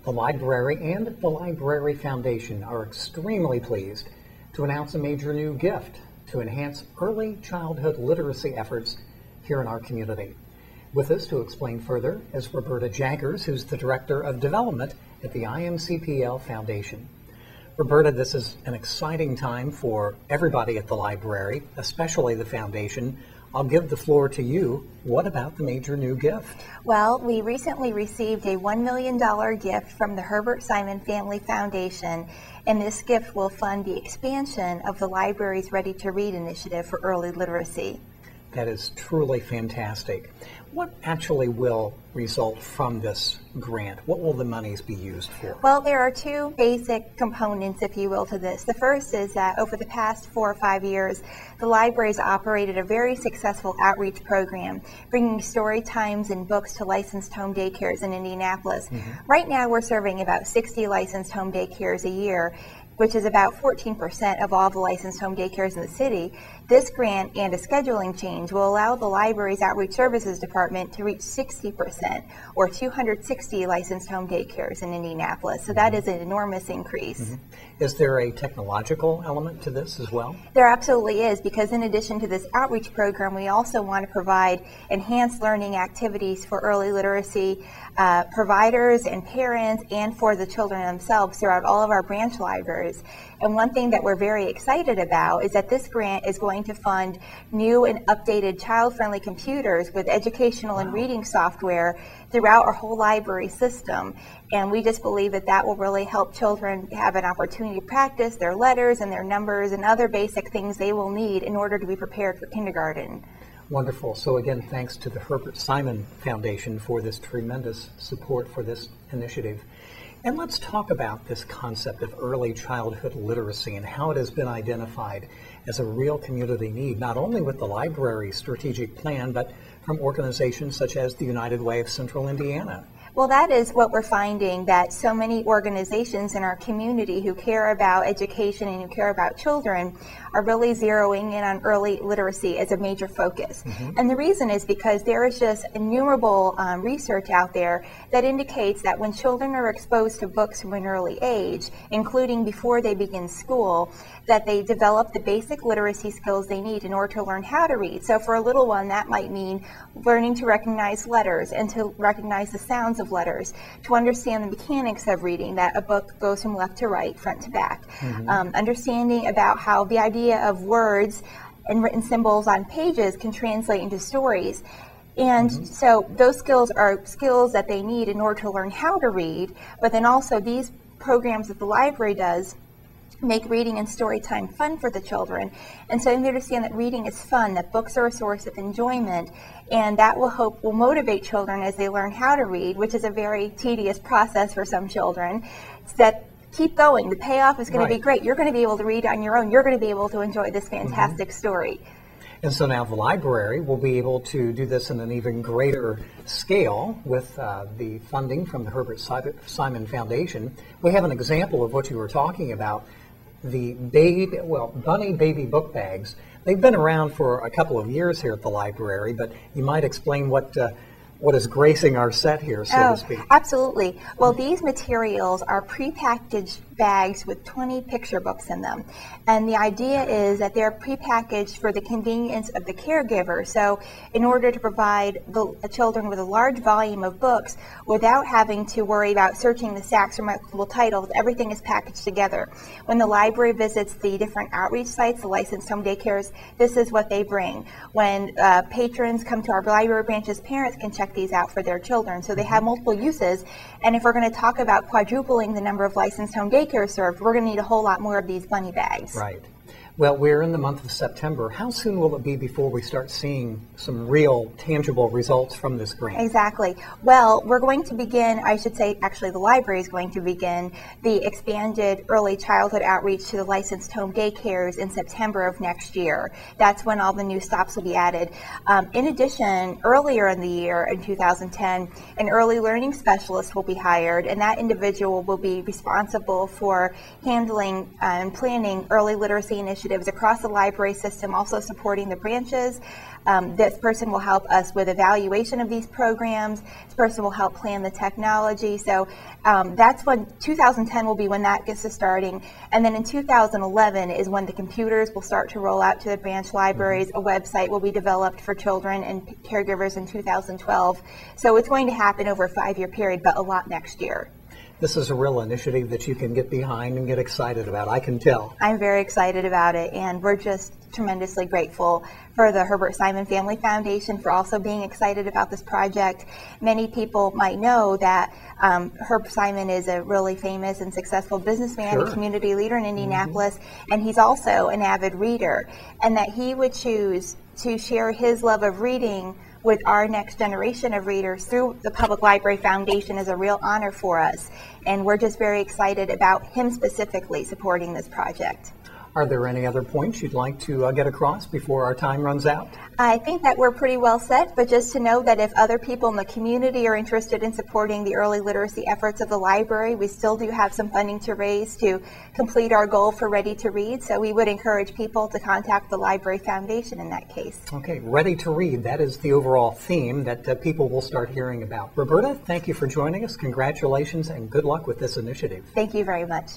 The library and the Library Foundation are extremely pleased to announce a major new gift to enhance early childhood literacy efforts here in our community. With us to explain further is Roberta Jaggers, who's the Director of Development at the IMCPL Foundation. Roberta, this is an exciting time for everybody at the library, especially the foundation. I'll give the floor to you. What about the major new gift? Well, we recently received a $1 million gift from the Herbert Simon Family Foundation, and this gift will fund the expansion of the library's Ready to Read initiative for early literacy. That is truly fantastic. What actually will result from this grant? What will the monies be used for? Well, there are two basic components, if you will, to this. The first is that over the past 4 or 5 years, the library's operated a very successful outreach program, bringing story times and books to licensed home daycares in Indianapolis. Right now, we're serving about 60 licensed home daycares a year, which is about 14% of all the licensed home daycares in the city. This grant and a scheduling change will allow the library's Outreach Services Department to reach 60%, or 260 licensed home daycares in Indianapolis. So that is an enormous increase. Is there a technological element to this as well? There absolutely is, because in addition to this outreach program, we also want to provide enhanced learning activities for early literacy providers and parents, and for the children themselves throughout all of our branch libraries. And one thing that we're very excited about is that this grant is going to fund new and updated child-friendly computers with educational and reading software throughout our whole library system. And we just believe that that will really help children have an opportunity to practice their letters and their numbers and other basic things they will need in order to be prepared for kindergarten. Wonderful. So again, thanks to the Herbert Simon Foundation for this tremendous support for this initiative. And let's talk about this concept of early childhood literacy and how it has been identified as a real community need, not only with the library's strategic plan, but from organizations such as the United Way of Central Indiana. Well, that is what we're finding, that so many organizations in our community who care about education and who care about children are really zeroing in on early literacy as a major focus. And the reason is because there is just innumerable research out there that indicates that when children are exposed to books from an early age, including before they begin school, that they develop the basic literacy skills they need in order to learn how to read. So for a little one, that might mean learning to recognize letters and to recognize the sounds of letters, to understand the mechanics of reading, that a book goes from left to right, front to back, understanding about how the idea of words and written symbols on pages can translate into stories. And so those skills are skills that they need in order to learn how to read, but then also these programs that the library does make reading and story time fun for the children. And so they understand that reading is fun, that books are a source of enjoyment, and that will motivate children as they learn how to read, which is a very tedious process for some children. It's that keep going, the payoff is going to be great. You're going to be able to read on your own. You're going to be able to enjoy this fantastic story. And so now the library will be able to do this in an even greater scale with the funding from the Herbert Simon Foundation. We have an example of what you were talking about. The bunny baby book bags. They've been around for a couple of years here at the library, but you might explain what is gracing our set here, so to speak. Absolutely. Well, these materials are prepackaged bags with 20 picture books in them. And the idea is that they're prepackaged for the convenience of the caregiver. So in order to provide the children with a large volume of books without having to worry about searching the stacks for multiple titles, everything is packaged together. When the library visits the different outreach sites, the licensed home daycares, this is what they bring. When patrons come to our library branches, parents can check these out for their children. So they have multiple uses. And if we're going to talk about quadrupling the number of licensed home daycares served, we're going to need a whole lot more of these bunny bags. Right. Well, we're in the month of September. How soon will it be before we start seeing some real, tangible results from this grant? Exactly. Well, we're going to begin, I should say, actually the library is going to begin the expanded early childhood outreach to the licensed home daycares in September of next year. That's when all the new stops will be added. In addition, earlier in the year, in 2010, an early learning specialist will be hired, and that individual will be responsible for handling and planning early literacy initiatives initiatives across the library system, also supporting the branches. This person will help us with evaluation of these programs. This person will help plan the technology. So that's when 2010 will be when that gets to starting. And then in 2011 is when the computers will start to roll out to the branch libraries. A website will be developed for children and caregivers in 2012. So it's going to happen over a 5-year period, but a lot next year. This is a real initiative that you can get behind and get excited about, I can tell. I'm very excited about it, and we're just tremendously grateful for the Herbert Simon Family Foundation for also being excited about this project. Many people might know that Herb Simon is a really famous and successful businessman, Sure. a community leader in Indianapolis, and he's also an avid reader, and that he would choose to share his love of reading with our next generation of readers through the Public Library Foundation is a real honor for us. And we're just very excited about him specifically supporting this project. Are there any other points you'd like to get across before our time runs out? I think that we're pretty well set, but just to know that if other people in the community are interested in supporting the early literacy efforts of the library, we still do have some funding to raise to complete our goal for Ready to Read. So we would encourage people to contact the Library Foundation in that case. Okay, Ready to Read, that is the overall theme that people will start hearing about. Roberta, thank you for joining us. Congratulations and good luck with this initiative. Thank you very much.